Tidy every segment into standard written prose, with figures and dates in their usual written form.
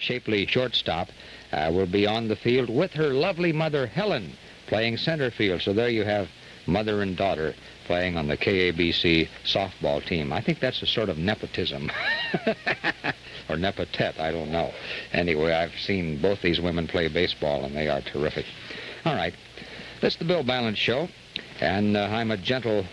shapely shortstop, will be on the field with her lovely mother, Helen, playing center field. So there you have mother and daughter playing on the KABC softball team. I think that's a sort of nepotism. Or nepotet, I don't know. Anyway, I've seen both these women play baseball, and they are terrific. All right. This is the Bill Ballance Show, and I'm a gentle,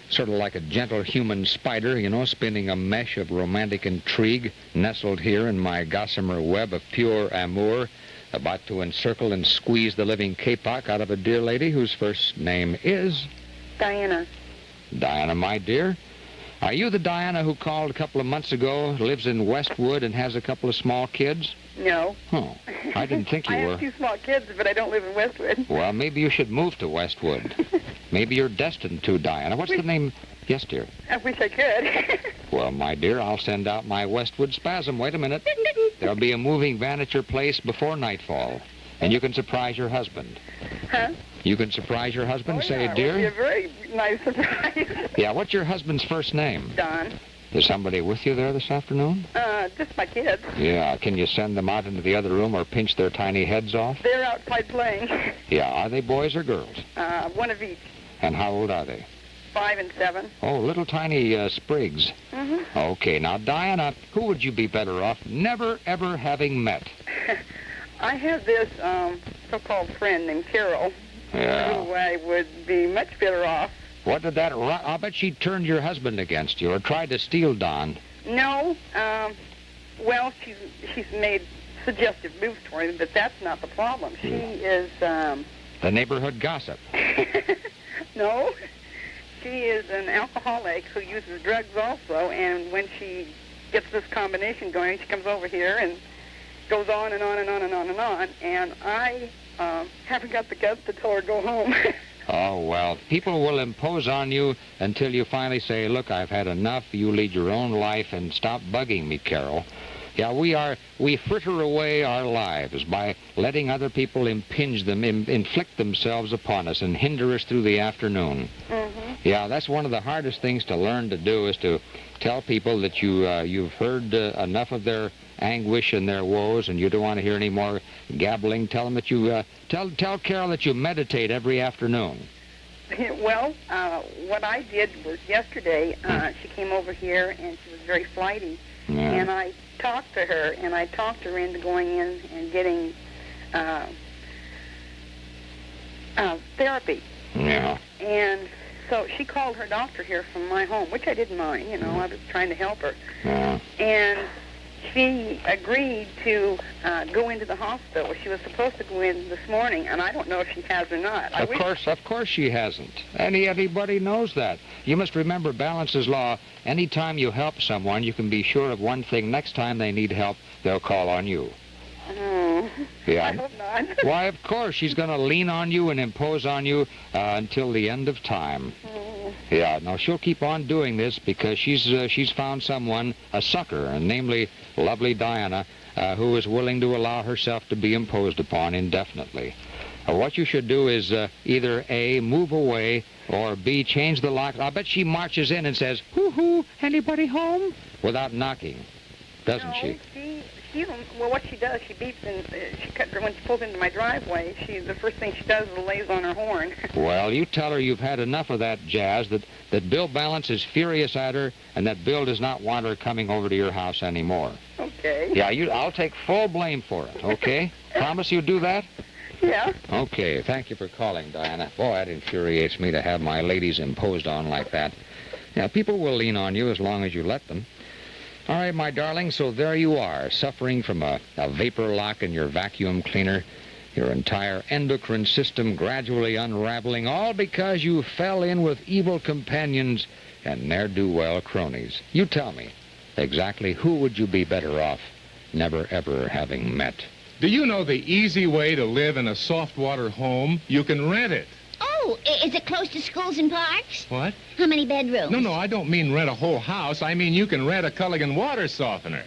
sort of like a gentle human spider, you know, spinning a mesh of romantic intrigue, nestled here in my gossamer web of pure amour, about to encircle and squeeze the living kapok out of a dear lady whose first name is... Diana. Diana, my dear. Are you the Diana who called a couple of months ago, lives in Westwood, and has a couple of small kids? No. Oh, I didn't think you were. I have 2 small kids, but I don't live in Westwood. Well, maybe you should move to Westwood. Maybe you're destined to, Diana. What's the name? Yes, dear. I wish I could. Well, my dear, I'll send out my Westwood spasm. Wait a minute. There'll be a moving van at your place before nightfall, and you can surprise your husband. Huh? You can surprise your husband, say, yeah, dear. It would be a very nice surprise. Yeah, what's your husband's first name? Don. Is somebody with you there this afternoon? Just my kids. Yeah, can you send them out into the other room or pinch their tiny heads off? They're outside playing. Yeah, are they boys or girls? One of each. And how old are they? 5 and 7. Oh, little tiny sprigs. Mm-hmm. Okay, now, Diana, who would you be better off never, ever having met? I have this so-called friend named Carol. Yeah. Who I would be much better off. What did that... I'll bet she turned your husband against you or tried to steal Don. No. Well, she's made suggestive moves toward him, but that's not the problem. She is... The neighborhood gossip. No. She is an alcoholic who uses drugs also, and when she gets this combination going, she comes over here and goes on and on and on and on and on, and I haven't got the guts to tell her to go home. Oh, well, people will impose on you until you finally say, look, I've had enough, you lead your own life, and stop bugging me, Carol. Yeah, we fritter away our lives by letting other people impinge them, inflict themselves upon us and hinder us through the afternoon. Mm-hmm. Yeah, that's one of the hardest things to learn to do, is to tell people that you've heard enough of their anguish and their woes, and you don't want to hear any more gabbling. Tell them that you tell Carol that you meditate every afternoon. Well, what I did was yesterday, she came over here and she was very flighty, and I talked to her, and I talked her into going in and getting therapy. Yeah. And so she called her doctor here from my home, which I didn't mind, you know, I was trying to help her. Yeah. And she agreed to go into the hospital. She was supposed to go in this morning, and I don't know if she has or not. Of course she hasn't. Anybody knows that. You must remember Balance's law. Anytime you help someone, you can be sure of one thing. Next time they need help, they'll call on you. Oh, yeah. I hope not. Why, of course. She's going to lean on you and impose on you until the end of time. Yeah, now she'll keep on doing this because she's found someone, a sucker, and namely lovely Diana, who is willing to allow herself to be imposed upon indefinitely. What you should do is either A, move away, or B, change the lock. I bet she marches in and says, hoo-hoo, anybody home? Without knocking, doesn't she? Well, what she does, she beeps, and when she pulls into my driveway, the first thing she does is lays on her horn. Well, you tell her you've had enough of that jazz, that Bill Ballance is furious at her, and that Bill does not want her coming over to your house anymore. Okay. Yeah, I'll take full blame for it, okay? Promise you do that? Yeah. Okay, thank you for calling, Diana. Boy, that infuriates me to have my ladies imposed on like that. Yeah, people will lean on you as long as you let them. All right, my darling, so there you are, suffering from a vapor lock in your vacuum cleaner, your entire endocrine system gradually unraveling, all because you fell in with evil companions and ne'er-do-well cronies. You tell me, exactly who would you be better off never, ever having met? Do you know the easy way to live in a soft-water home? You can rent it. Oh, is it close to schools and parks? What? How many bedrooms? No, I don't mean rent a whole house. I mean you can rent a Culligan water softener.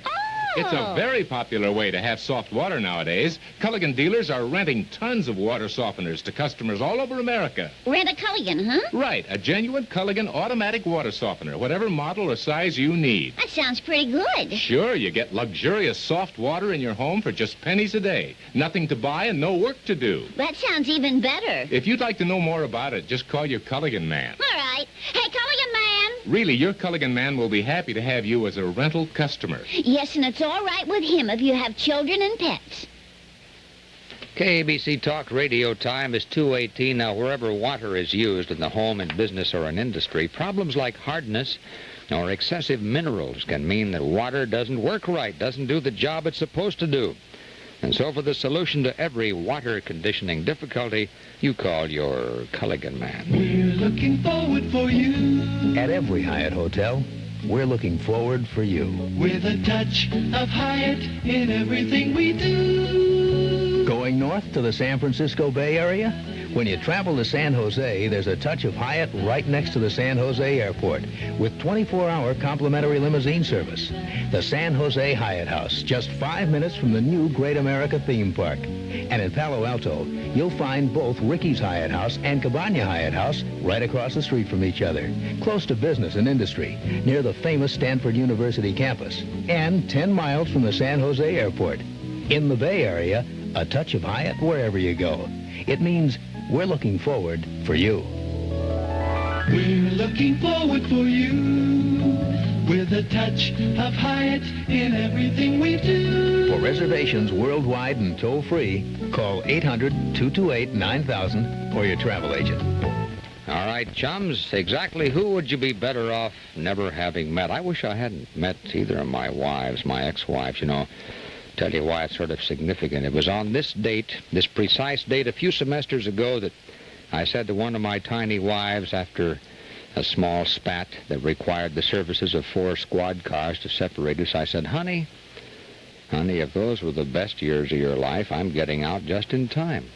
It's a very popular way to have soft water nowadays. Culligan dealers are renting tons of water softeners to customers all over America. Rent a Culligan, huh? Right, a genuine Culligan automatic water softener, whatever model or size you need. That sounds pretty good. Sure, you get luxurious soft water in your home for just pennies a day. Nothing to buy and no work to do. That sounds even better. If you'd like to know more about it, just call your Culligan man. All right. Hey, Culligan man. Really, your Culligan man will be happy to have you as a rental customer. Yes, and it's all right with him if you have children and pets. KABC Talk Radio time is 2:18. Now, wherever water is used in the home, in business, or in industry, problems like hardness or excessive minerals can mean that water doesn't work right, doesn't do the job it's supposed to do. And so for the solution to every water conditioning difficulty, you call your Culligan man. We're looking forward for you. At every Hyatt hotel, we're looking forward for you. With a touch of Hyatt in everything we do. Going north to the San Francisco Bay Area? When you travel to San Jose, there's a touch of Hyatt right next to the San Jose airport with 24-hour complimentary limousine service. The San Jose Hyatt House, just 5 minutes from the new Great America theme park. And in Palo Alto, you'll find both Ricky's Hyatt House and Cabana Hyatt House right across the street from each other, close to business and industry, near the famous Stanford University campus, and 10 miles from the San Jose airport. In the Bay Area, a touch of Hyatt wherever you go. It means we're looking forward for you. We're looking forward for you. With a touch of Hyatt in everything we do. For reservations worldwide and toll-free, call 800-228-9000 or your travel agent. All right, chums, exactly who would you be better off never having met? I wish I hadn't met either of my wives, my ex-wives, you know. Tell you why it's sort of significant. It was on this date, this precise date, a few semesters ago, that I said to one of my tiny wives after a small spat that required the services of 4 squad cars to separate us, I said, honey, if those were the best years of your life, I'm getting out just in time.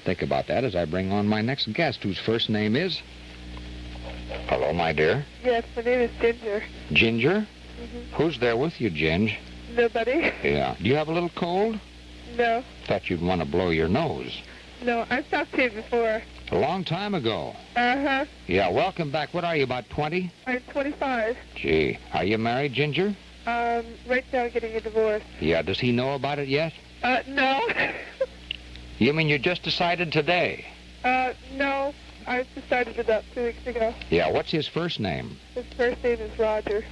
Think about that as I bring on my next guest, whose first name is... Hello, my dear. Yes, my name is Ginger. Ginger? Mm-hmm. Who's there with you, Ginge? Nobody. Yeah. Do you have a little cold? No. Thought you'd want to blow your nose. No, I've talked to you before. A long time ago. Uh-huh. Yeah, welcome back. What are you, about 20? I'm 25. Gee. Are you married, Ginger? Right now getting a divorce. Yeah, does he know about it yet? No. You mean you just decided today? No. I decided about 2 weeks ago. Yeah, what's his first name? His first name is Roger.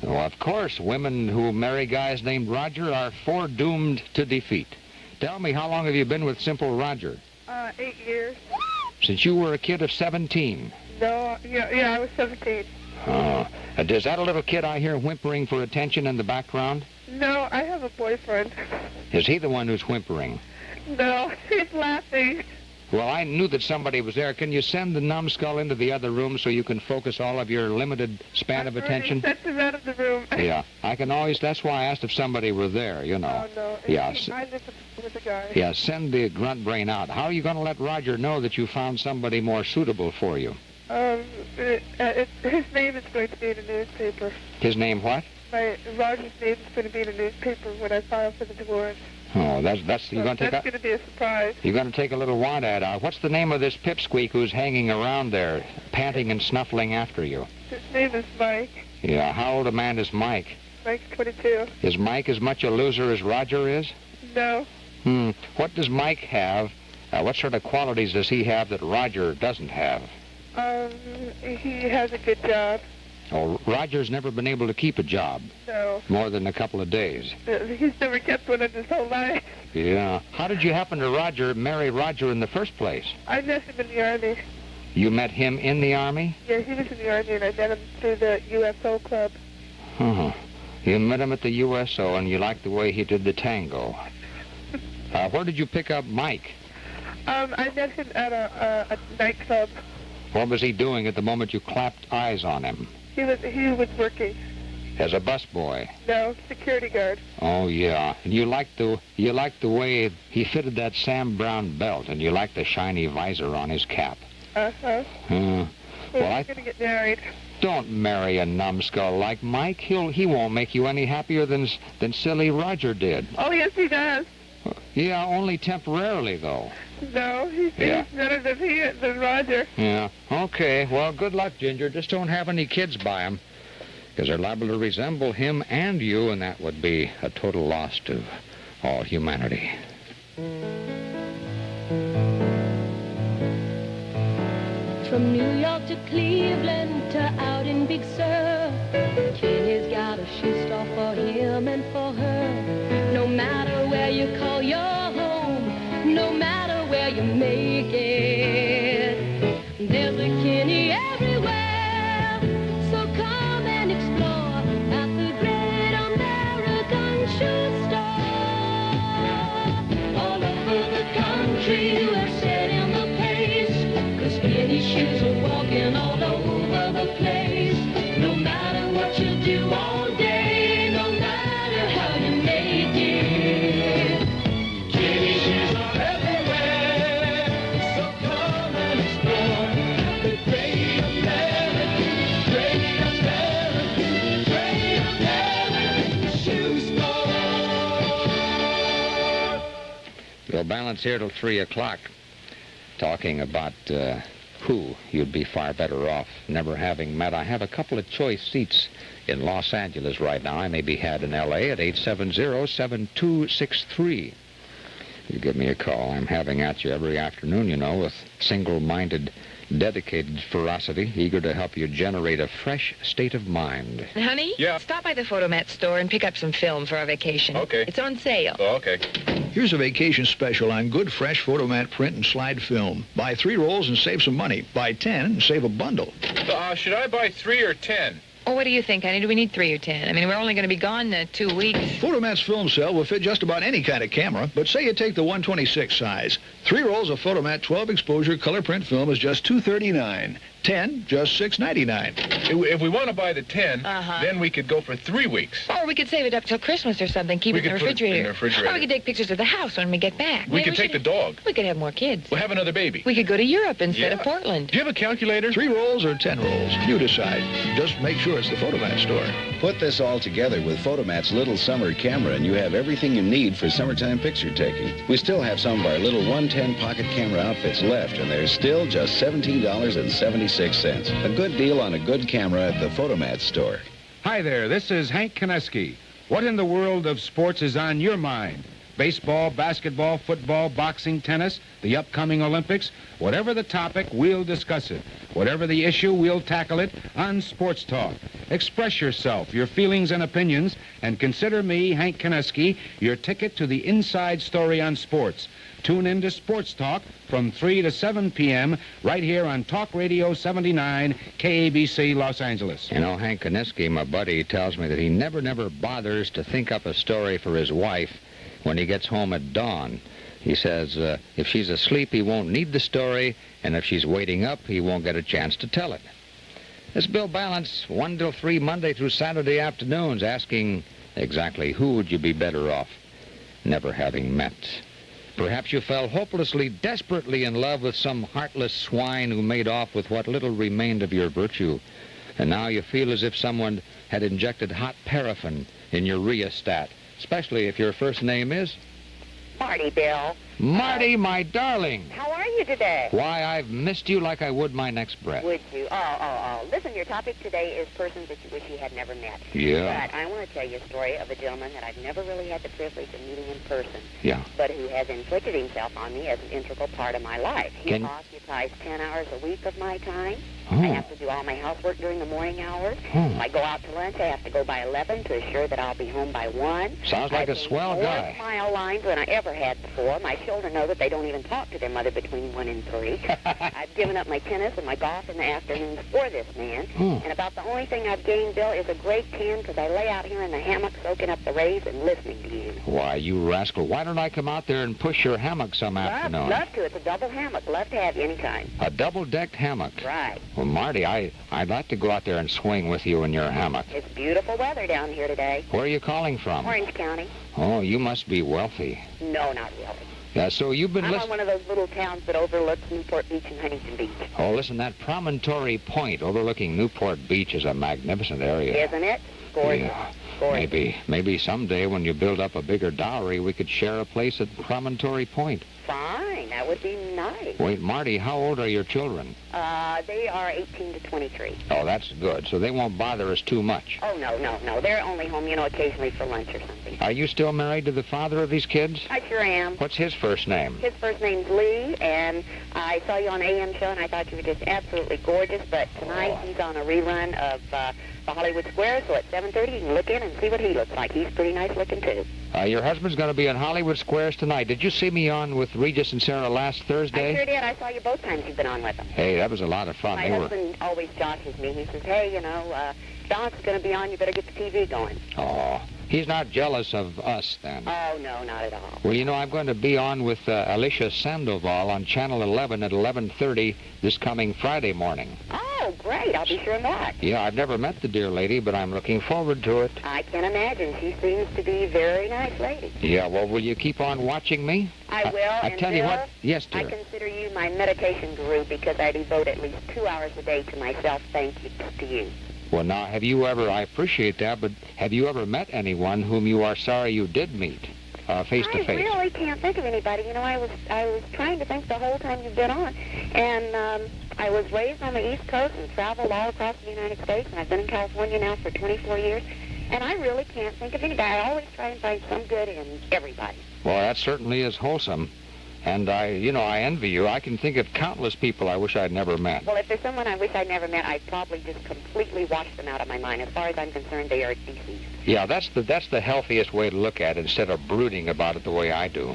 Well, of course, women who marry guys named Roger are foredoomed to defeat. Tell me, how long have you been with Simple Roger? 8 years. Since you were a kid of 17. No, yeah, I was 17. Oh. Is that a little kid I hear whimpering for attention in the background? No, I have a boyfriend. Is he the one who's whimpering? No, he's laughing. Well, I knew that somebody was there. Can you send the numbskull into the other room so you can focus all of your limited span of attention? Sent him out of the room. Yeah, I can always, that's why I asked if somebody were there, you know. Oh, no. Yeah. I live with a guy. Yeah, send the grunt brain out. How are you going to let Roger know that you found somebody more suitable for you? His name is going to be in a newspaper. His name what? Roger's name is going to be in a newspaper when I file for the divorce. Oh, that's That's going to be a surprise. You're going to take a little want ad out. What's the name of this pipsqueak who's hanging around there, panting and snuffling after you? His name is Mike. Yeah, how old a man is Mike? Mike's 22. Is Mike as much a loser as Roger is? No. What does Mike have? What sort of qualities does he have that Roger doesn't have? He has a good job. Oh, Roger's never been able to keep a job. No. More than a couple of days. He's never kept one in his whole life. Yeah. How did you happen to marry Roger in the first place? I met him in the Army. You met him in the Army? Yeah, he was in the Army, and I met him through the UFO club. You met him at the USO, and you liked the way he did the tango. Where did you pick up Mike? I met him at a nightclub. What was he doing at the moment you clapped eyes on him? He was working. As a busboy? No, security guard. Oh, yeah. And you liked the way he fitted that Sam Brown belt, and you liked the shiny visor on his cap. Uh-huh. Well, I'm going to get married. Don't marry a numbskull like Mike. He won't make you any happier than silly Roger did. Oh, yes, he does. Yeah, only temporarily, though. No, he thinks better than Roger. Yeah. Okay. Well, good luck, Ginger. Just don't have any kids by him, because they're liable to resemble him and you, and that would be a total loss to all humanity. From New York to Cleveland to out in Big Sur, Kenny's got a shoe store for him and for her. No matter where you call your home, no matter where you make it, there's a Kenny everywhere. So come and explore at the Great American Shoe Store. All over the country, you have set in the pace, 'cause Kenny's shoes are walking all over the place. No matter what you do all day, no matter how you make it, Kenny's shoes are everywhere. So come and explore at the Great American Shoe Store. We'll balance here till 3 o'clock, talking about who you'd be far better off never having met. I have a couple of choice seats in Los Angeles right now. I may be had in L.A. at 870-7263. You give me a call. I'm having at you every afternoon, you know, with single-minded, dedicated ferocity, eager to help you generate a fresh state of mind. Honey? Yeah? Stop by the Photomat store and pick up some film for our vacation. Okay. It's on sale. Oh, okay. Here's a vacation special on good, fresh Photomat print and slide film. Buy 3 rolls and save some money. Buy 10 and save a bundle. Should I buy 3 or 10? Oh, what do you think, honey? Do we need 3 or 10? I mean, we're only going to be gone 2 weeks. Photomat's film cell will fit just about any kind of camera, but say you take the 126 size. 3 rolls of Photomat 12 exposure color print film is just $239. 10, just $6.99. If we want to buy the 10, Uh-huh. then we could go for 3 weeks. Or we could save it up till Christmas or something. Keep We it in the could put it in refrigerator. the refrigerator. Or we could take pictures of the house when we get back. We Maybe could take the dog. We could have more kids. We'll have another baby. We could go to Europe instead of Yeah. Portland. Do you have a calculator? 3 rolls or 10 rolls? You decide. Just make sure it's the Photomat store. Put this all together with Photomat's little summer camera and you have everything you need for summertime picture taking. We still have some of our little 110 pocket camera outfits left and they're still just $17.76. A good deal on a good camera at the Photomat store. Hi there, this is Hank Koneski. What in the world of sports is on your mind? Baseball, basketball, football, boxing, tennis, the upcoming Olympics? Whatever the topic, we'll discuss it. Whatever the issue, we'll tackle it on Sports Talk. Express yourself, your feelings and opinions, and consider me, Hank Koneski, your ticket to the inside story on sports. Tune in to Sports Talk from 3 to 7 p.m. right here on Talk Radio 79, KABC Los Angeles. You know, Hank Koneski, my buddy, tells me that he never bothers to think up a story for his wife when he gets home at dawn. He says if she's asleep, he won't need the story, and if she's waiting up, he won't get a chance to tell it. This Bill Ballance, 1 till 3 Monday through Saturday afternoons, asking exactly who would you be better off never having met. Perhaps you fell hopelessly, desperately in love with some heartless swine who made off with what little remained of your virtue. And now you feel as if someone had injected hot paraffin in your rheostat, especially if your first name is Marty, Bill. Marty, my darling. How are you today? Why, I've missed you like I would my next breath. Would you? Oh. Listen, your topic today is persons that you wish you had never met. Yeah. But I want to tell you a story of a gentleman that I've never really had the privilege of meeting in person. Yeah. But who has inflicted himself on me as an integral part of my life. He occupies 10 hours a week of my time. Oh. I have to do all my housework during the morning hours. Oh. If I go out to lunch, I have to go by 11 to assure that I'll be home by 1. Sounds like a swell guy. More mile lines than I ever had before. My children know that they don't even talk to their mother between 1 and 3. I've given up my tennis and my golf in the afternoons for this man. And about the only thing I've gained, Bill, is a great tan because I lay out here in the hammock soaking up the rays and listening to you. Why, you rascal, why don't I come out there and push your hammock some afternoon? Love to. It's a double hammock. Love to have you anytime. A double-decked hammock? Right. Well, Marty, I'd like to go out there and swing with you in your hammock. It's beautiful weather down here today. Where are you calling from? Orange County. Oh, you must be wealthy. No, not really. So you've been I'm listening. on one of those little towns that overlooks Newport Beach and Huntington Beach. Oh, listen, that Promontory Point overlooking Newport Beach is a magnificent area. Isn't it? Gorgeous. Yeah. Gorgeous. Maybe someday when you build up a bigger dowry, we could share a place at Promontory Point. Fine. That would be nice. Wait, Marty, how old are your children? They are 18 to 23. Oh, that's good. So they won't bother us too much. Oh, no. They're only home, occasionally for lunch or something. Are you still married to the father of these kids? I sure am. What's his first name? His first name's Lee, and I saw you on AM show, and I thought you were just absolutely gorgeous. But tonight he's on a rerun of the Hollywood Square, so at 7:30 you can look in and see what he looks like. He's pretty nice looking, too. Your husband's going to be in Hollywood Squares tonight. Did you see me on with Regis and Sarah last Thursday? I sure did. I saw you both times you've been on with them. Hey, that was a lot of fun. My husband always joshes me. He says, hey, Ballance is going to be on. You better get the TV going. Oh, he's not jealous of us, then. Oh, no, not at all. Well, I'm going to be on with Alicia Sandoval on Channel 11 at 11:30 this coming Friday morning. Oh, great. I'll be sure of that. Yeah, I've never met the dear lady, but I'm looking forward to it. I can imagine. She seems to be a very nice lady. Yeah, well, will you keep on watching me? I will. I tell you what. Yes, dear. I consider you my meditation guru because I devote at least 2 hours a day to myself. Thank you to you. Well, now, have you ever, I appreciate that, but have you ever met anyone whom you are sorry you did meet face to face? I really can't think of anybody. I was trying to think the whole time you've been on. And I was raised on the East Coast and traveled all across the United States, and I've been in California now for 24 years. And I really can't think of anybody. I always try and find some good in everybody. Well, that certainly is wholesome. And I envy you. I can think of countless people I wish I'd never met. Well, if there's someone I wish I'd never met, I'd probably just completely wash them out of my mind. As far as I'm concerned, they are deceased. Yeah, that's the healthiest way to look at it instead of brooding about it the way I do.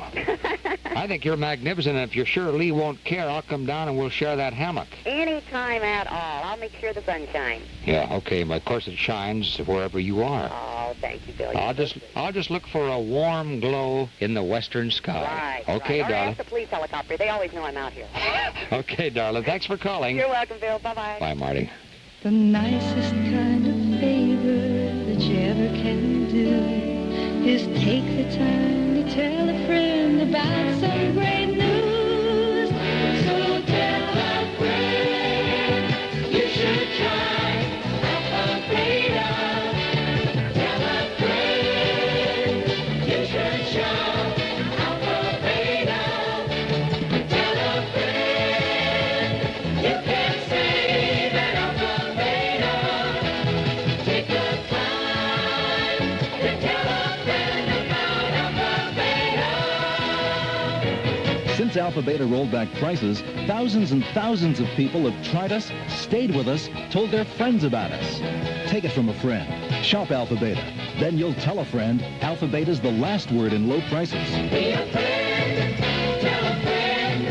I think you're magnificent, and if you're sure Lee won't care, I'll come down and we'll share that hammock. Any time at all. I'll make sure the sun shines. Yeah, okay, but of course it shines wherever you are. Oh, thank you, Billy. I'll just look for a warm glow in the western sky. Right. Okay, right. darling. Or ask the police helicopter. They always know I'm out here. Okay, darling. Thanks for calling. You're welcome, Bill. Bye-bye. Bye, Marty. The nicest kind of favor that you ever can do is take the time to tell a friend about some great news. So tell a friend you should try Alpha Beta. Tell a friend you should shop Alpha Beta. Tell a friend you can save at Alpha Beta. Take the time to tell a friend about Alpha Beta. Since Alpha Beta rolled back prices, thousands and thousands of people have tried us, stayed with us, told their friends about us. Take it from a friend. Shop Alpha Beta. Then you'll tell a friend Alpha Beta's the last word in low prices. Be a friend, tell a friend,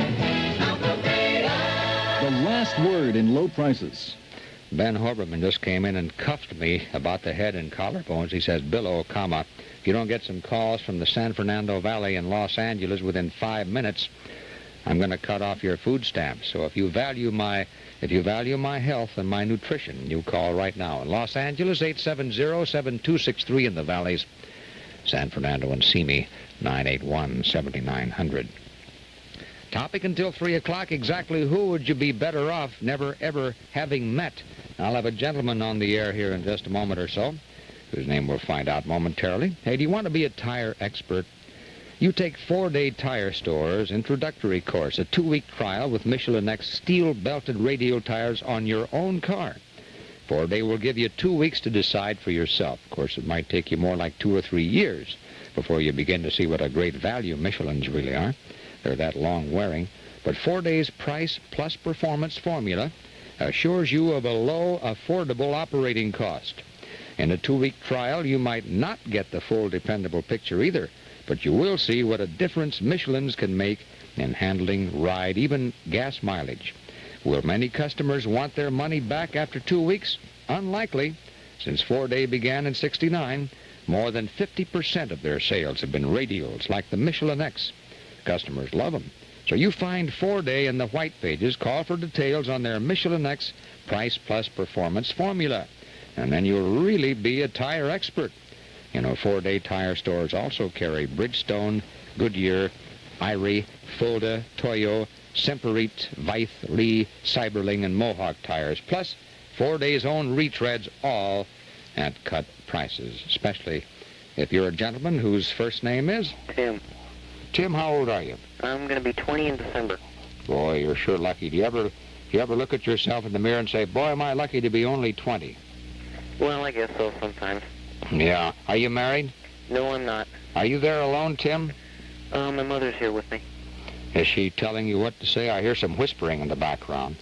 Alpha Beta. The last word in low prices. Ben Horberman just came in and cuffed me about the head and collarbones. He says, Billo, if you don't get some calls from the San Fernando Valley in Los Angeles within 5 minutes, I'm going to cut off your food stamps. So if you value my health and my nutrition, you call right now. In Los Angeles, 870-7263. In the valleys, San Fernando and Simi, 981-7900. Topic until 3 o'clock, exactly who would you be better off never, ever having met? I'll have a gentleman on the air here in just a moment or so, whose name we'll find out momentarily. Hey, do you want to be a tire expert? You take 4-day Tire Store's introductory course, a 2-week trial with Michelin X steel-belted radial tires on your own car. 4-day will give you 2 weeks to decide for yourself. Of course, it might take you more like 2 or 3 years before you begin to see what a great value Michelins really are. They're that long-wearing. But 4 days price plus performance formula assures you of a low, affordable operating cost. In a 2-week trial, you might not get the full dependable picture either, but you will see what a difference Michelins can make in handling, ride, even gas mileage. Will many customers want their money back after 2 weeks? Unlikely. Since 4-day began in '69, more than 50% of their sales have been radials like the Michelin X. Customers love them. So you find 4-day in the white pages. Call for details on their Michelin X price plus performance formula. And then you'll really be a tire expert. 4-day Tire Stores also carry Bridgestone, Goodyear, Irie, Fulda, Toyo, Semperit, Veith, Lee, Cyberling, and Mohawk tires, plus 4 days' own retreads, all at cut prices, especially if you're a gentleman whose first name is? Tim. Tim, how old are you? I'm going to be 20 in December. Boy, you're sure lucky. Do you ever look at yourself in the mirror and say, boy, am I lucky to be only 20? Well, I guess so sometimes. Yeah. Are you married? No, I'm not. Are you there alone, Tim? My mother's here with me. Is she telling you what to say? I hear some whispering in the background.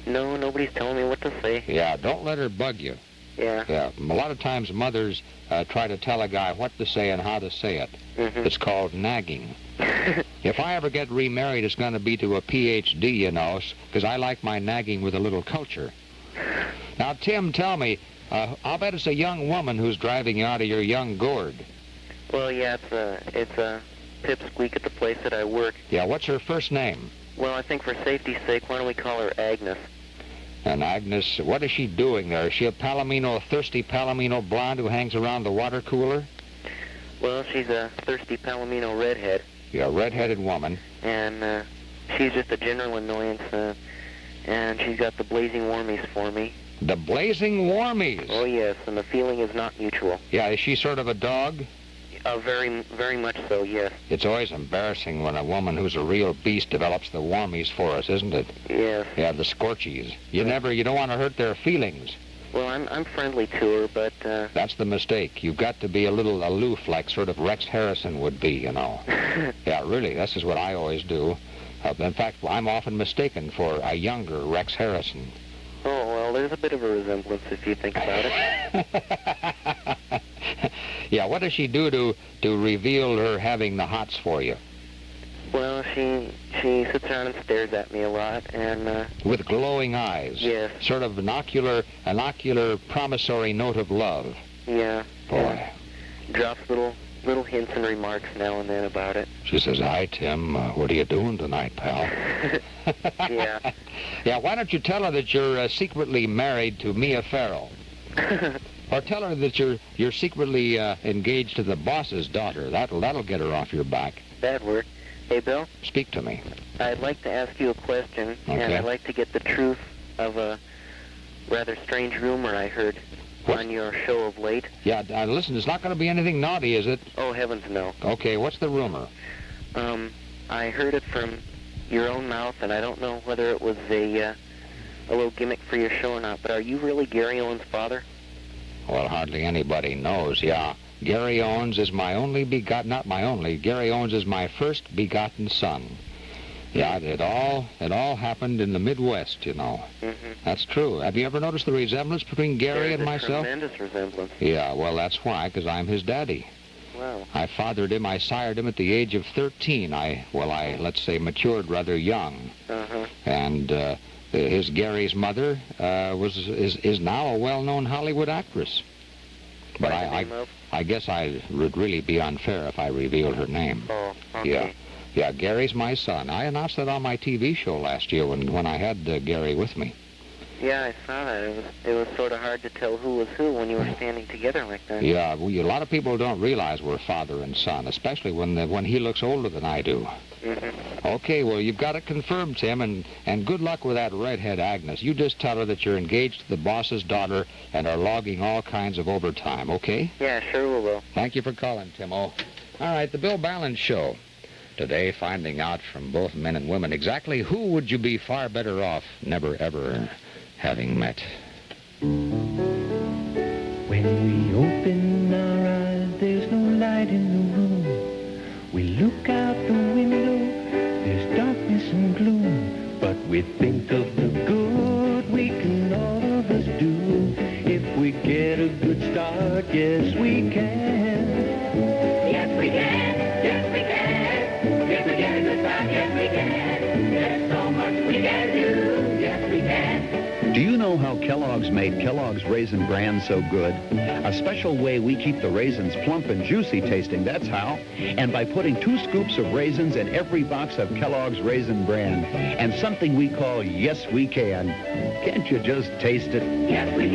No, nobody's telling me what to say. Yeah, don't let her bug you. Yeah. Yeah, a lot of times mothers try to tell a guy what to say and how to say it. Mm-hmm. It's called nagging. If I ever get remarried, it's going to be to a Ph.D., you know, because I like my nagging with a little culture. Now, Tim, tell me, I'll bet it's a young woman who's driving you out of your young gourd. Well, yeah, it's a pipsqueak at the place that I work. Yeah, what's her first name? Well, I think for safety's sake, why don't we call her Agnes? And Agnes, what is she doing there? Is she a thirsty Palomino blonde who hangs around the water cooler? Well, she's a thirsty Palomino redhead. Yeah, a redheaded woman. And she's just a general annoyance, and she's got the blazing warmies for me. The blazing warmies? Oh, yes, and the feeling is not mutual. Yeah, is she sort of a dog? Very, very much so, yes. It's always embarrassing when a woman who's a real beast develops the warmies for us, isn't it? Yes. Yeah, the scorchies. You don't want to hurt their feelings. Well, I'm friendly to her, but... That's the mistake. You've got to be a little aloof, like sort of Rex Harrison would be, you know. Yeah, really, this is what I always do. In fact, I'm often mistaken for a younger Rex Harrison. Oh, well, there's a bit of a resemblance if you think about it. Yeah, what does she do to reveal her having the hots for you? Well, she sits around and stares at me a lot, and... With glowing eyes. Yes. Sort of an ocular promissory note of love. Yeah. Boy. Yeah. Drops little hints and remarks now and then about it. She says, hi, Tim, what are you doing tonight, pal? Yeah. Yeah, why don't you tell her that you're secretly married to Mia Farrow? Or tell her that you're secretly engaged to the boss's daughter. That'll get her off your back. That'd work. Hey, Bill? Speak to me. I'd like to ask you a question, Okay. and I'd like to get the truth of a rather strange rumor I heard on your show of late. Yeah, listen, it's not going to be anything naughty, is it? Oh, heavens no. Okay, what's the rumor? I heard it from your own mouth, and I don't know whether it was a little gimmick for your show or not, but are you really Gary Owen's father? Well, hardly anybody knows, yeah. Gary Owens is my only not my only, Gary Owens is my first begotten son. Yeah, it all happened in the Midwest, you know. Mm-hmm. That's true. Have you ever noticed the resemblance between Gary and myself? There's a tremendous resemblance. Yeah, well, that's why, because I'm his daddy. Wow. I fathered him, I sired him at the age of 13. I let's say, matured rather young. Uh-huh. And his Gary's mother is now a well-known Hollywood actress. But I guess I would really be unfair if I revealed her name. Oh, okay. Yeah, Gary's my son. I announced that on my TV show last year when I had Gary with me. Yeah, I saw that. It was sort of hard to tell who was who when you were standing together like that. Yeah, a lot of people don't realize we're father and son, especially when he looks older than I do. Mm-hmm. Okay, well, you've got it confirmed, Tim, and good luck with that redhead Agnes. You just tell her that you're engaged to the boss's daughter and are logging all kinds of overtime, okay? Yeah, sure we will. Thank you for calling, Timo. All right, the Bill Ballance Show. Today, finding out from both men and women exactly who would you be far better off never, ever having met. When we open our eyes, there's no light in the room. We look out the window, there's darkness and gloom. But we think of the good we can all of us do. If we get a good start, yes we can. Yes we can, yes we can. If we get a good start, yes we can. There's so much we can do, yes we can. Do you know how Kellogg's made Kellogg's Raisin Bran so good? A special way we keep the raisins plump and juicy tasting, that's how. And by putting 2 scoops of raisins in every box of Kellogg's Raisin Bran. And something we call Yes We Can. Can't you just taste it? Yes we can,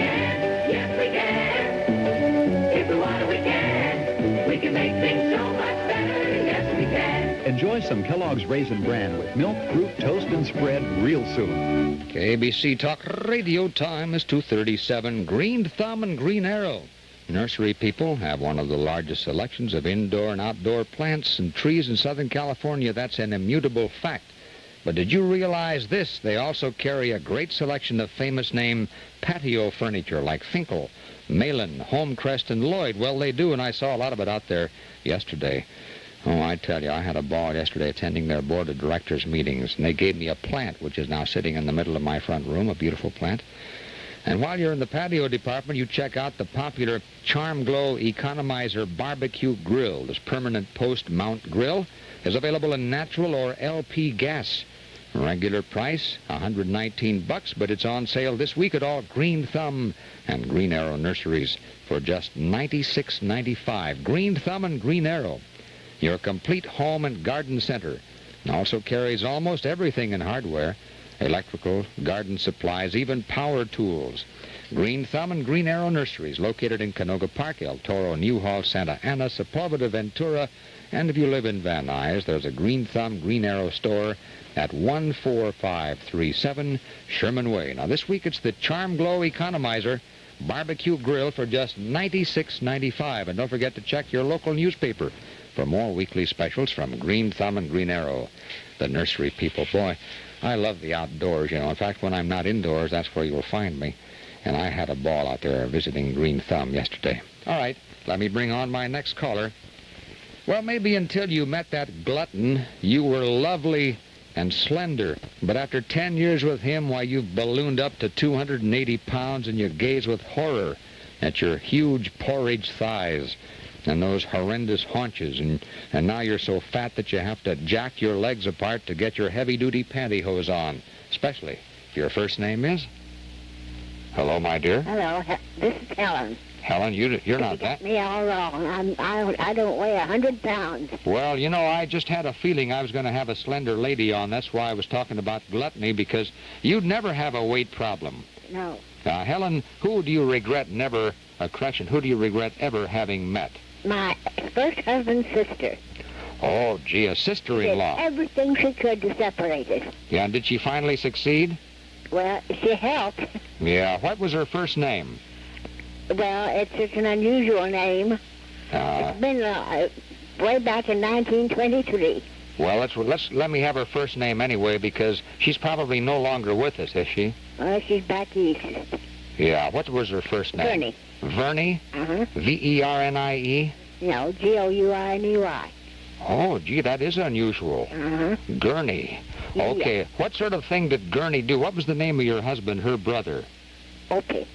yes we can. If we want it, we can. We can make things so much better, yes we can. Enjoy some Kellogg's Raisin Bran with milk, fruit, toast, and spread real soon. KABC Talk Radio time is 2:37. Green Thumb and Green Arrow. Nursery people have one of the largest selections of indoor and outdoor plants and trees in Southern California. That's an immutable fact. But did you realize this? They also carry a great selection of famous name patio furniture like Finkel, Malin, Homecrest, and Lloyd. Well, they do, and I saw a lot of it out there yesterday. Oh, I tell you, I had a ball yesterday attending their board of directors meetings, and they gave me a plant, which is now sitting in the middle of my front room, a beautiful plant. And while you're in the patio department, you check out the popular Charm Glow Economizer Barbecue Grill. This permanent post mount grill is available in natural or LP gas. Regular price, $119, but it's on sale this week at all Green Thumb and Green Arrow nurseries for just $96.95. Green Thumb and Green Arrow, your complete home and garden center, and also carries almost everything in hardware, electrical, garden supplies, even power tools. Green Thumb and Green Arrow nurseries located in Canoga Park, El Toro, Newhall, Santa Ana, Sepulveda, Ventura, and if you live in Van Nuys, there's a Green Thumb, Green Arrow store at 14537 Sherman Way. Now, this week it's the Charm Glow Economizer Barbecue Grill for just $96.95. And don't forget to check your local newspaper for more weekly specials from Green Thumb and Green Arrow. The nursery people, boy, I love the outdoors, you know. In fact, when I'm not indoors, that's where you'll find me. And I had a ball out there visiting Green Thumb yesterday. All right, let me bring on my next caller. Well, maybe until you met that glutton, you were lovely and slender. But after 10 years with him, why, you've ballooned up to 280 pounds, and you gaze with horror at your huge porridge thighs and those horrendous haunches, and now you're so fat that you have to jack your legs apart to get your heavy-duty pantyhose on, especially if your first name is? Hello, my dear. Hello, this is Helen. Helen, you're not that. Me all wrong. I don't weigh 100 pounds. Well, you know, I just had a feeling I was going to have a slender lady on. That's why I was talking about gluttony, because you'd never have a weight problem. No. Helen, who do you regret who do you regret ever having met? My first husband's sister. Oh, gee, a sister-in-law. She did everything she could to separate us. Yeah, and did she finally succeed? Well, she helped. Yeah, what was her first name? Well, it's just an unusual name. It's been way back in 1923. Well, let me have her first name anyway, because she's probably no longer with us, is she? Well, she's back east. Yeah, what was her first name? Vernie. Vernie? Uh-huh. V-E-R-N-I-E? No, G-O-U-I-N-E-Y. Oh, gee, that is unusual. Uh-huh. Gurney. Okay, Yeah. What sort of thing did Gurney do? What was the name of your husband, her brother? Opie.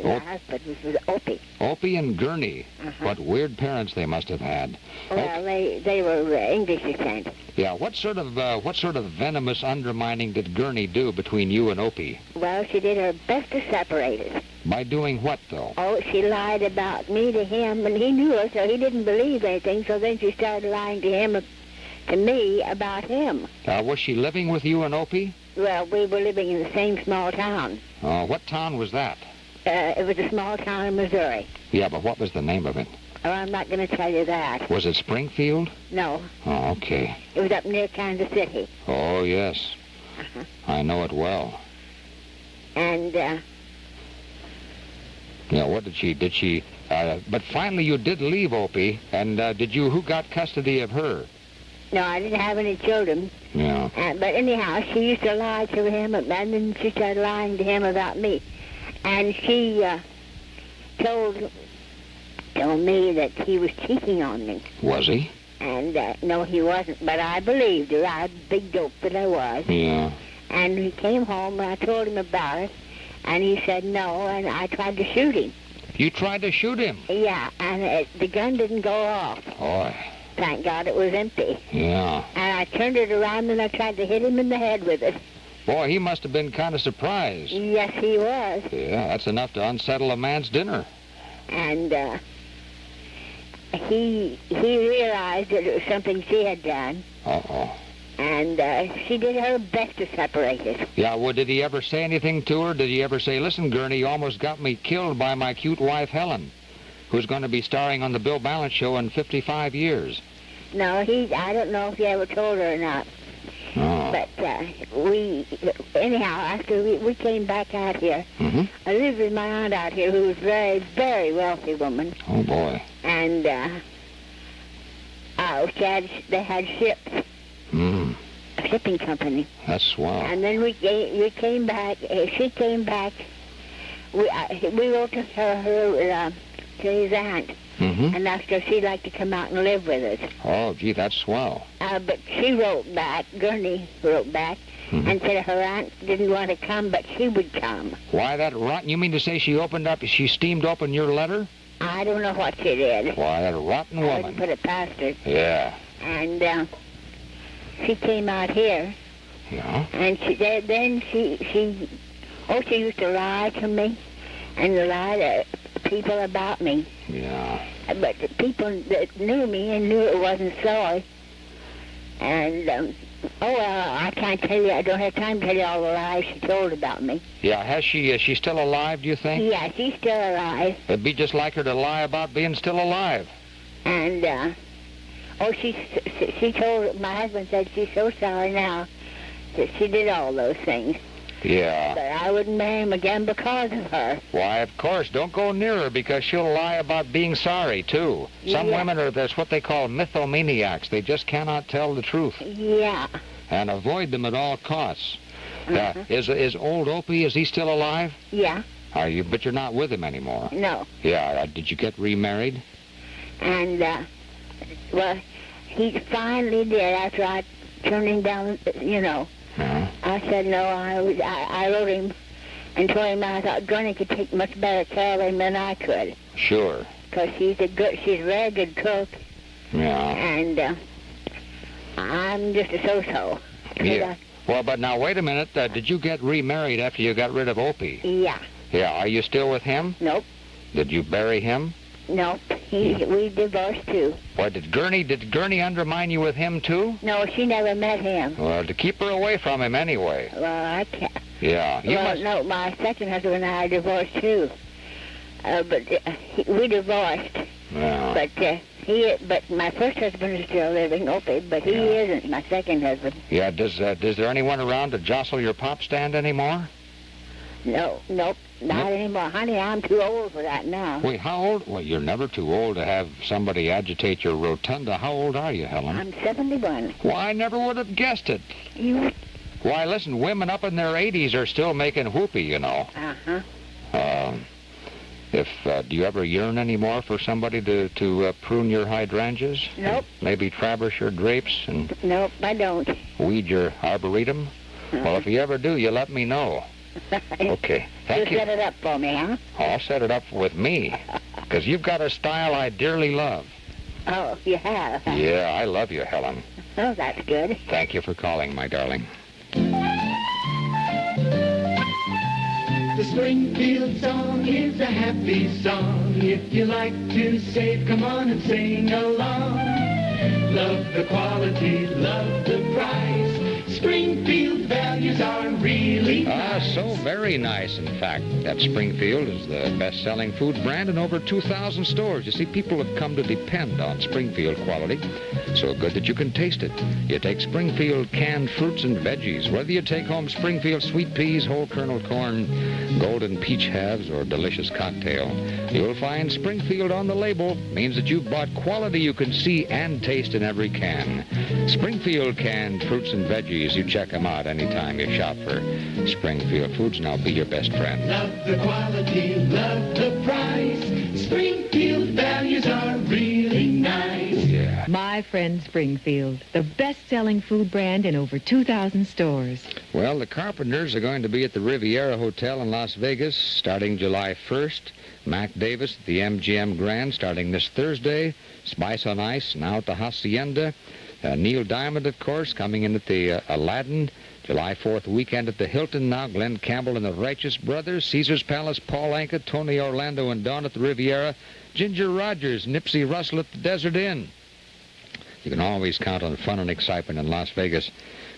My husband was Opie. Opie and Gurney. Uh-huh. What weird parents they must have had. Well, they were English descent. Yeah, what sort of venomous undermining did Gurney do between you and Opie? Well, she did her best to separate us. By doing what, though? Oh, she lied about me to him, and he knew her, so he didn't believe anything, so then she started lying to me about him. Was she living with you and Opie? Well, we were living in the same small town. Oh, what town was that? It was a small town in Missouri. Yeah, but what was the name of it? Oh, I'm not going to tell you that. Was it Springfield? No. Oh, okay. It was up near Kansas City. Oh, yes. Uh-huh. I know it well. And, Yeah, what did she, but finally you did leave Opie, and who got custody of her? no, I didn't have any children. Yeah. But anyhow, she used to lie to him, and then she started lying to him about me. And she told me that he was cheating on me. Was he? And no, he wasn't, but I believed her. I big dope that I was. Yeah. And he came home, and I told him about it, and he said no, and I tried to shoot him. You tried to shoot him? Yeah, and the gun didn't go off. Boy. Thank God it was empty. Yeah. And I turned it around, and I tried to hit him in the head with it. Boy, he must have been kind of surprised. Yes, he was. Yeah, that's enough to unsettle a man's dinner. And he realized that it was something she had done. Uh-oh. And she did her best to separate us. Yeah, well, did he ever say anything to her? Did he ever say, listen, Gurney, you almost got me killed by my cute wife, Helen, who's going to be starring on the Bill Ballance show in 55 years? No, I don't know if he ever told her or not. Oh. But anyhow, after we came back out here, I lived with my aunt out here, who was a very, very wealthy woman. Oh, boy. And they had ships, a shipping company. That's swell. And then we came back. She came back. We wrote to to his aunt, and asked her if she'd like to come out and live with us. Oh, gee, that's swell. But she wrote back, Gurney wrote back, and said her aunt didn't want to come, but she would come. Why, that rotten... You mean to say she steamed open your letter? I don't know what she did. Why, that rotten woman. I didn't put it past her. Yeah. And she came out here. Yeah. And she used to lie to me and lie to people about me. Yeah. But the people that knew me and knew it wasn't so. And, I can't tell you. I don't have time to tell you all the lies she told about me. Yeah, is she still alive, do you think? Yeah, she's still alive. It'd be just like her to lie about being still alive. And, she told, my husband said she's so sorry now that she did all those things. Yeah. But I wouldn't marry him again because of her. Why, of course. Don't go near her because she'll lie about being sorry, too. Some women that's what they call mythomaniacs. They just cannot tell the truth. Yeah. And avoid them at all costs. Is old Opie, is he still alive? Yeah. But you're not with him anymore? No. Yeah. Did you get remarried? And, he finally did after I turned him down, I said no. I wrote him and told him I thought Gurney could take much better care of him than I could. Sure. Because she's a very good cook. Yeah. And I'm just a so-so. Yeah. Well, but now wait a minute. Did you get remarried after you got rid of Opie? Yeah. Yeah. Are you still with him? Nope. Did you bury him? Nope. We divorced too. Why, did Gurney undermine you with him too? No, she never met him. Well, to keep her away from him anyway. Well, I can't. Yeah. No, my second husband and I are divorced too. But we divorced. Yeah. But my first husband is still living, Opie, but he isn't my second husband. Yeah. Does there anyone around to jostle your pop stand anymore? Nope, not anymore. Honey, I'm too old for that now. Wait, how old? Well, you're never too old to have somebody agitate your rotunda. How old are you, Helen? I'm 71. Well, I never would have guessed it. You? Why, listen, women up in their 80s are still making whoopee, you know. Uh-huh. Do you ever yearn anymore for somebody to prune your hydrangeas? Nope. Maybe traverse your drapes and... Nope, I don't. Weed your arboretum? Well, if you ever do, you let me know. Okay, thank you. You set it up for me, huh? I'll set it up with me, because you've got a style I dearly love. Oh, you have? Huh? Yeah, I love you, Helen. Oh, that's good. Thank you for calling, my darling. The Springfield song is a happy song. If you like to say it, come on and sing along. Love the quality, love the price. Springfield values are really nice. So very nice, in fact. That Springfield is the best-selling food brand in over 2,000 stores. You see, people have come to depend on Springfield quality. So good that you can taste it. You take Springfield canned fruits and veggies, whether you take home Springfield sweet peas, whole kernel corn, golden peach halves, or delicious cocktail, you'll find Springfield on the label. Means that you've bought quality you can see and taste in every can. Springfield canned fruits and veggies. You check them out anytime you shop for Springfield Foods, and I'll be your best friend. Love the quality, love the price. Springfield values are really nice. Yeah. My friend Springfield, the best-selling food brand in over 2,000 stores. Well, the Carpenters are going to be at the Riviera Hotel in Las Vegas starting July 1st. Mac Davis at the MGM Grand starting this Thursday. Spice on Ice now at the Hacienda. Neil Diamond, of course, coming in at the Aladdin. July 4th weekend at the Hilton now. Glenn Campbell and the Righteous Brothers. Caesar's Palace, Paul Anka, Tony Orlando and Dawn at the Riviera. Ginger Rogers, Nipsey Russell at the Desert Inn. You can always count on fun and excitement in Las Vegas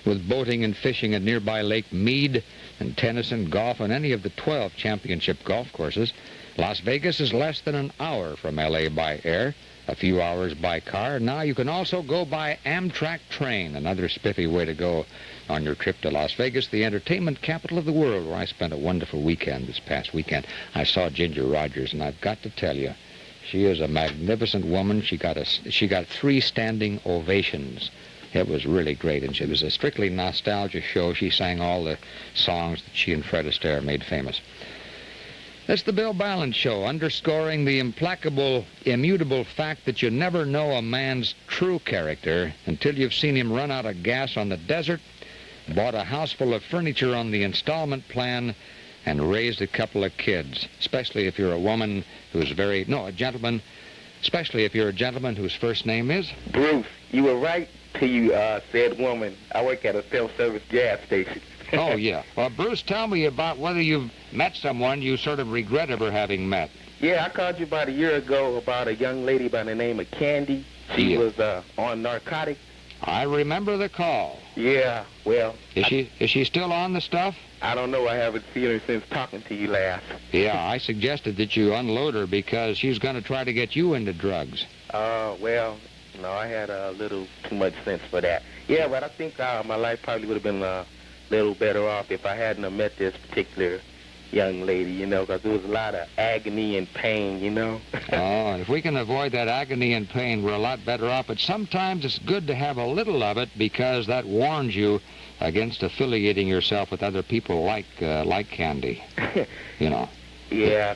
with boating and fishing at nearby Lake Mead and tennis and golf on any of the 12 championship golf courses. Las Vegas is less than an hour from L.A. by air. a few hours by car. Now you can also go by Amtrak train, another spiffy way to go on your trip to Las Vegas, the entertainment capital of the world, where I spent a wonderful weekend this past weekend. I saw Ginger Rogers, and I've got to tell you, she is a magnificent woman. She got 3 standing ovations. It was really great, and it was a strictly nostalgia show. She sang all the songs that she and Fred Astaire made famous. That's the Bill Ballance Show, underscoring the implacable, immutable fact that you never know a man's true character until you've seen him run out of gas on the desert, bought a house full of furniture on the installment plan, and raised a couple of kids, especially if you're a woman who's a gentleman, especially if you're a gentleman whose first name is? Bruce. You were right till you said woman. I work at a self-service gas station. Oh, yeah. Well, Bruce, tell me about whether you've met someone you sort of regret ever having met. Yeah, I called you about a year ago about a young lady by the name of Candy. She was on narcotics. I remember the call. Yeah, well... Is she still on the stuff? I don't know. I haven't seen her since talking to you last. Yeah, I suggested that you unload her because she's going to try to get you into drugs. Well, no, I had a little too much sense for that. Yeah, but I think my life probably would have been a little better off if I hadn't have met this particular young lady, you know, because there was a lot of agony and pain, you know. And if we can avoid that agony and pain, we're a lot better off. But sometimes it's good to have a little of it because that warns you against affiliating yourself with other people like Candy, you know. Yeah.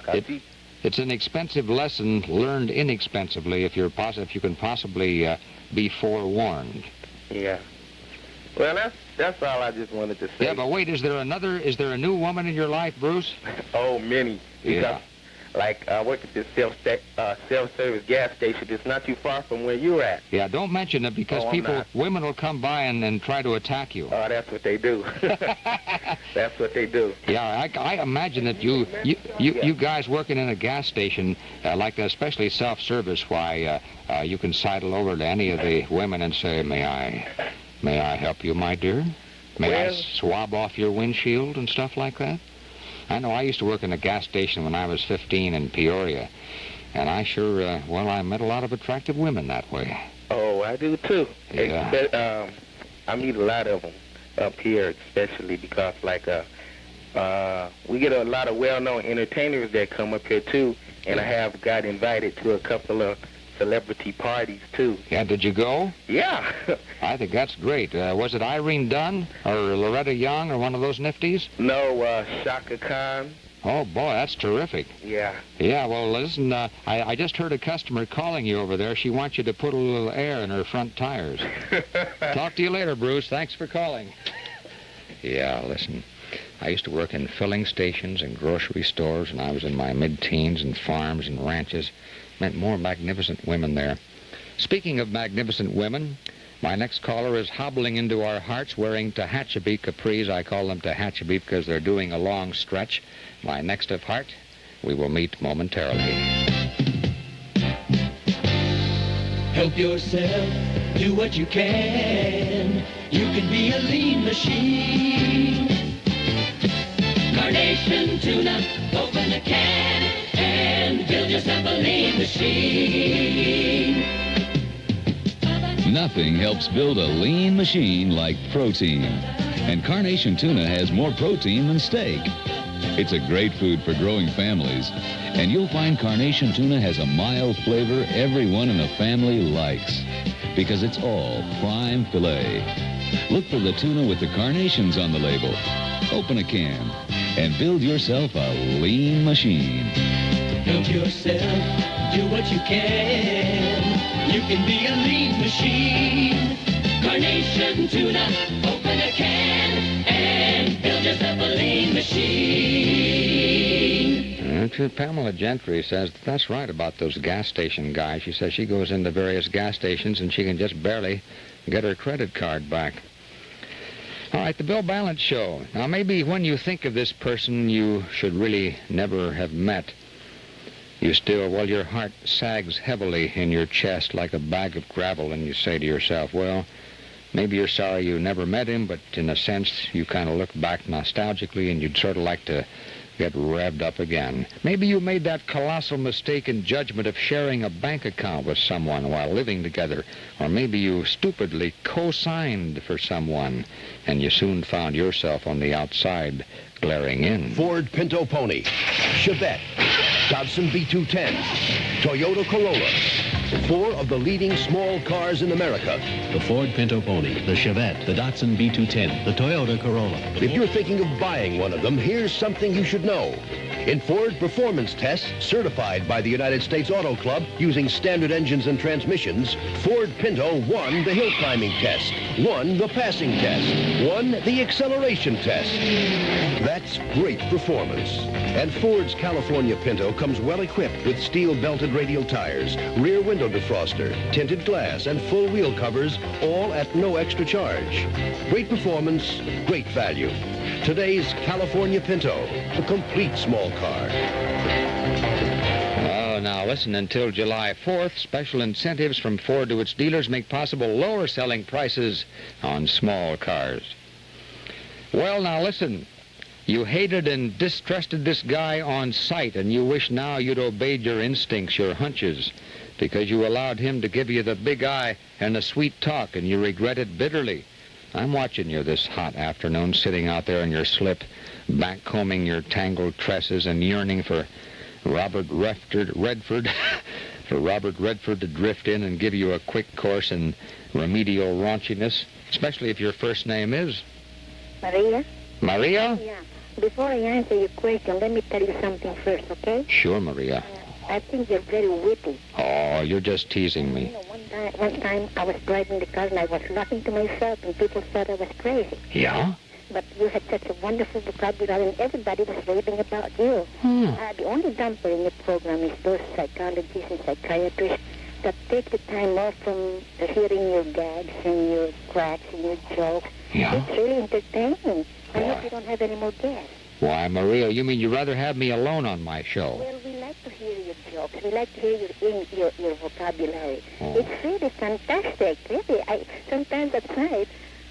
It's an expensive lesson learned inexpensively if you can possibly be forewarned. Yeah. Well, that's all I just wanted to say. Yeah, but wait, is there a new woman in your life, Bruce? Oh, many. Yeah. Like, I work at this self-service gas station. It's not too far from where you're at. Yeah, don't mention it because women will come by and try to attack you. Oh, that's what they do. That's what they do. Yeah, I imagine that you guys working in a gas station, like especially self-service, why you can sidle over to any of the women and say, May I help you, my dear? May I swab off your windshield and stuff like that? I know I used to work in a gas station when I was 15 in Peoria, and I sure, I met a lot of attractive women that way. Oh, I do too. Yeah. I meet a lot of them up here, especially because, like, we get a lot of well-known entertainers that come up here too, and I have got invited to a couple of celebrity parties too. Yeah, did you go? Yeah. I think that's great. Was it Irene Dunn or Loretta Young or one of those nifties? No, Shaka Khan. Oh, boy, that's terrific. Yeah. Yeah, well, listen, I just heard a customer calling you over there. She wants you to put a little air in her front tires. Talk to you later, Bruce. Thanks for calling. Yeah, listen, I used to work in filling stations and grocery stores, and I was in my mid-teens, and farms and ranches. Met more magnificent women there. Speaking of magnificent women, my next caller is hobbling into our hearts wearing Tehachapi capris. I call them Tehachapi because they're doing a long stretch. My next of heart, we will meet momentarily. Help yourself, do what you can. You can be a lean machine. Carnation tuna, open a can and build yourself a lean machine. Nothing helps build a lean machine like protein. And Carnation Tuna has more protein than steak. It's a great food for growing families. And you'll find Carnation Tuna has a mild flavor everyone in a family likes. Because it's all prime filet. Look for the tuna with the carnations on the label. Open a can and build yourself a lean machine. Help yourself, do what you can. You can be a lean machine. Carnation Tuna, open a can and build yourself a lean machine. Pamela Gentry says that's right about those gas station guys. She says she goes into various gas stations and she can just barely get her credit card back. All right, the Bill Ballance Show. Now, maybe when you think of this person you should really never have met, your heart sags heavily in your chest like a bag of gravel, and you say to yourself, well, maybe you're sorry you never met him, but in a sense, you kind of look back nostalgically, and you'd sort of like to get revved up again. Maybe you made that colossal mistake in judgment of sharing a bank account with someone while living together. Or maybe you stupidly co-signed for someone, and you soon found yourself on the outside glaring in. Ford Pinto Pony, Chevette, Datsun B210, Toyota Corolla. 4 of the leading small cars in America. The Ford Pinto Pony, the Chevette, the Datsun B210, the Toyota Corolla. If you're thinking of buying one of them, here's something you should know. In Ford performance tests certified by the United States Auto Club using standard engines and transmissions, Ford Pinto won the hill climbing test, won the passing test, won the acceleration test. That's great performance. And Ford's California Pinto comes well equipped with steel-belted radial tires, rear window defroster, tinted glass, and full wheel covers, all at no extra charge. Great performance, great value. Today's California Pinto, a complete small car. Oh, now listen, until July 4th, special incentives from Ford to its dealers make possible lower selling prices on small cars. Well, now listen. You hated and distrusted this guy on sight, and you wish now you'd obeyed your instincts, your hunches, because you allowed him to give you the big eye and the sweet talk, and you regret it bitterly. I'm watching you this hot afternoon, sitting out there in your slip, back-combing your tangled tresses and yearning for Robert Redford to drift in and give you a quick course in remedial raunchiness, especially if your first name is... Maria? Maria? Yeah. Before I answer your question, let me tell you something first, okay? Sure, Maria. I think you're very witty. Oh, you're just teasing me. You know, one time I was driving the car and I was laughing to myself and people thought I was crazy. Yeah? But you had such a wonderful vocabulary and everybody was raving about you. The only dumper in the program is those psychologists and psychiatrists that take the time off from hearing your gags and your cracks and your jokes. Yeah? It's really entertaining. I hope you don't have any more guests. Why, Maria, you mean you'd rather have me alone on my show? Well, we like to hear your jokes. We like to hear your vocabulary. It's really fantastic, really. Sometimes at night,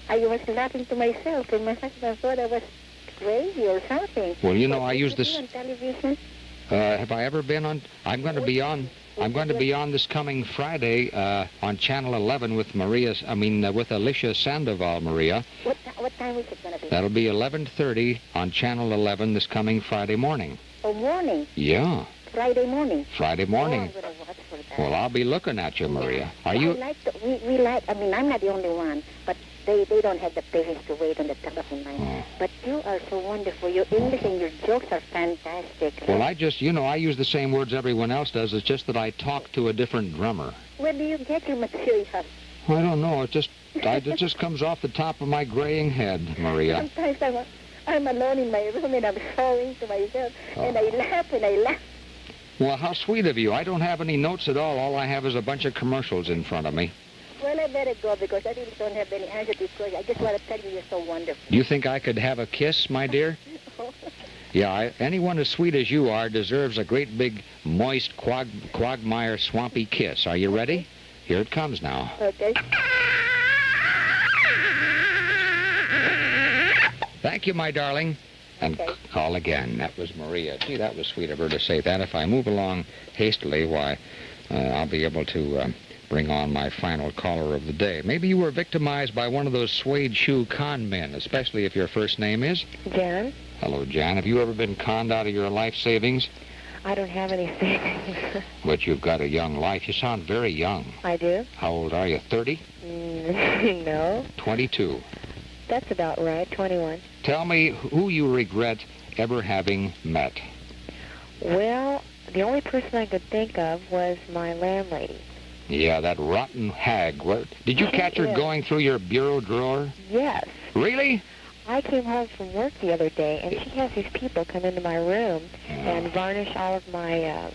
I was laughing to myself, and my husband thought I was crazy or something. Well, you know, I use this... on television? Have I ever been on... I'm going to be on this coming Friday on Channel 11 with with Alicia Sandoval, Maria. What time is it going to be? That'll be 11:30 on Channel 11 this coming Friday morning. Oh, morning? Yeah. Friday morning? Friday morning. Oh, I'm going to watch for that. Well, I'll be looking at you, Maria. Are you... I'm not the only one, but they don't have the patience to wait on the telephone line. But you are so wonderful. Your English and your jokes are fantastic. Well, I use the same words everyone else does. It's just that I talk to a different drummer. Where do you get your material? I don't know. It just comes off the top of my graying head, Maria. Sometimes I'm alone in my room and I'm sawing to myself, and I laugh and I laugh. Well, how sweet of you. I don't have any notes at all. All I have is a bunch of commercials in front of me. Well, I better go because I really don't have any answer to this question. I just want to tell you you're so wonderful. Do you think I could have a kiss, my dear? Yeah, anyone as sweet as you are deserves a great big, moist, quagmire, swampy kiss. Are you ready? Here it comes now. Okay. Thank you, my darling. And call again. That was Maria. Gee, that was sweet of her to say that. If I move along hastily, why, I'll be able to bring on my final caller of the day. Maybe you were victimized by one of those suede shoe con men, especially if your first name is? Jan. Hello, Jan. Have you ever been conned out of your life savings? I don't have any savings. But you've got a young life. You sound very young. I do? How old are you, 30? No. 22. That's about right, 21. Tell me who you regret ever having met. Well, the only person I could think of was my landlady. Yeah, that rotten hag. Did you catch her going through your bureau drawer? Yes. Really? I came home from work the other day, and she has these people come into my room and varnish all of my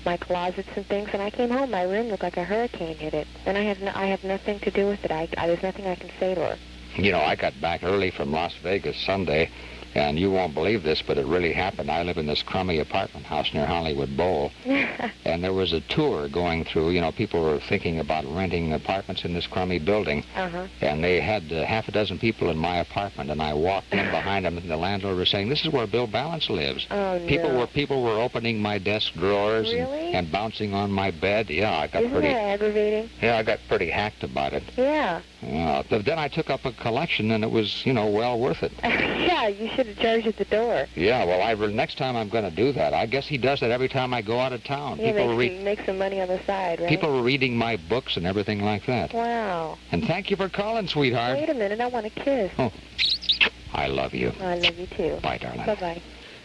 my closets and things. And I came home, my room looked like a hurricane hit it. And I have nothing to do with it. There's nothing I can say to her. You know, I got back early from Las Vegas Sunday, And you won't believe this, but it really happened. I live in this crummy apartment house near Hollywood Bowl. And there was a tour going through. You know, people were thinking about renting apartments in this crummy building. And they had half a dozen people in my apartment. And I walked in behind them, and the landlord was saying, "This is where Bill Ballance lives." People were opening my desk drawers and bouncing on my bed. Yeah, I got Isn't that aggravating? Yeah, I got pretty hacked about it. Yeah. But then I took up a collection, and it was, you know, well worth it. Yeah, you should have charged at the door. Yeah, well, next time I'm going to do that. I guess he does that every time I go out of town. Yeah, make some money on the side, right? People were reading my books and everything like that. Wow. And thank you for calling, sweetheart. Wait a minute, I want a kiss. Oh, I love you. I love you, too. Bye, darling. Bye-bye.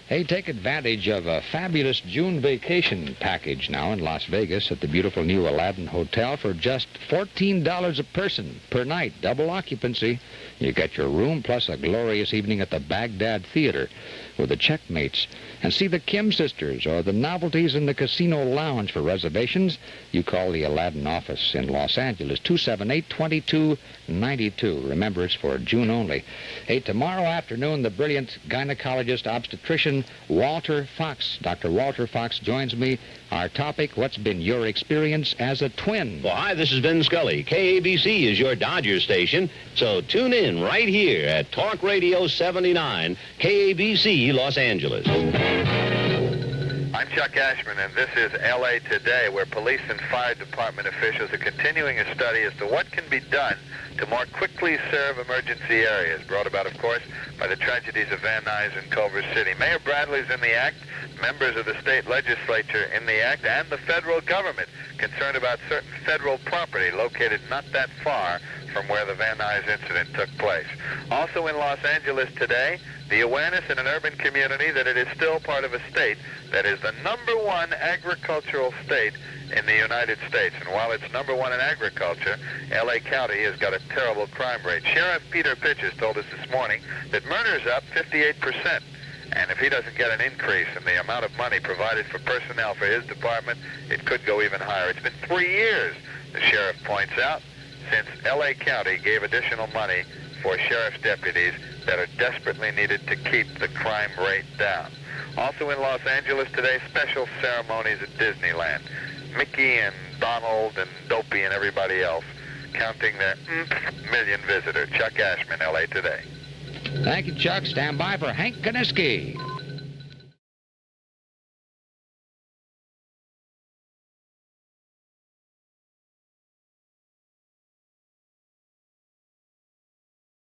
Hey, take advantage of a fabulous June vacation package now in Las Vegas at the beautiful new Aladdin Hotel for just $14 a person per night, double occupancy. You get your room plus a glorious evening at the Baghdad Theater with the Checkmates. And see the Kim sisters or the novelties in the casino lounge. For reservations, you call the Aladdin office in Los Angeles, 278-2292. Remember, it's for June only. Hey, tomorrow afternoon, the brilliant gynecologist obstetrician Walter Fox. Dr. Walter Fox joins me. Our topic, what's been your experience as a twin? Well, hi, this is Ben Scully. KABC is your Dodger station, so tune in right here at Talk Radio 79, KABC Los Angeles. I'm Chuck Ashman, and this is L.A. Today, where police and fire department officials are continuing a study as to what can be done to more quickly serve emergency areas, brought about, of course, by the tragedies of Van Nuys and Culver City. Mayor Bradley's in the act, members of the state legislature in the act, and the federal government concerned about certain federal property located not that far from where the Van Nuys incident took place. Also in Los Angeles today, the awareness in an urban community that it is still part of a state that is the #1 agricultural state in the United States. And while it's #1 in agriculture, L.A. County has got a terrible crime rate. Sheriff Peter Pitches told us this morning that murder's up 58%. And if he doesn't get an increase in the amount of money provided for personnel for his department, it could go even higher. It's been 3 years, the sheriff points out, since L.A. County gave additional money for sheriff's deputies that are desperately needed to keep the crime rate down. Also in Los Angeles today, special ceremonies at Disneyland. Mickey and Donald and Dopey and everybody else counting their million visitor. Chuck Ashman, L.A. Today. Thank you, Chuck. Stand by for Hank Kaniski.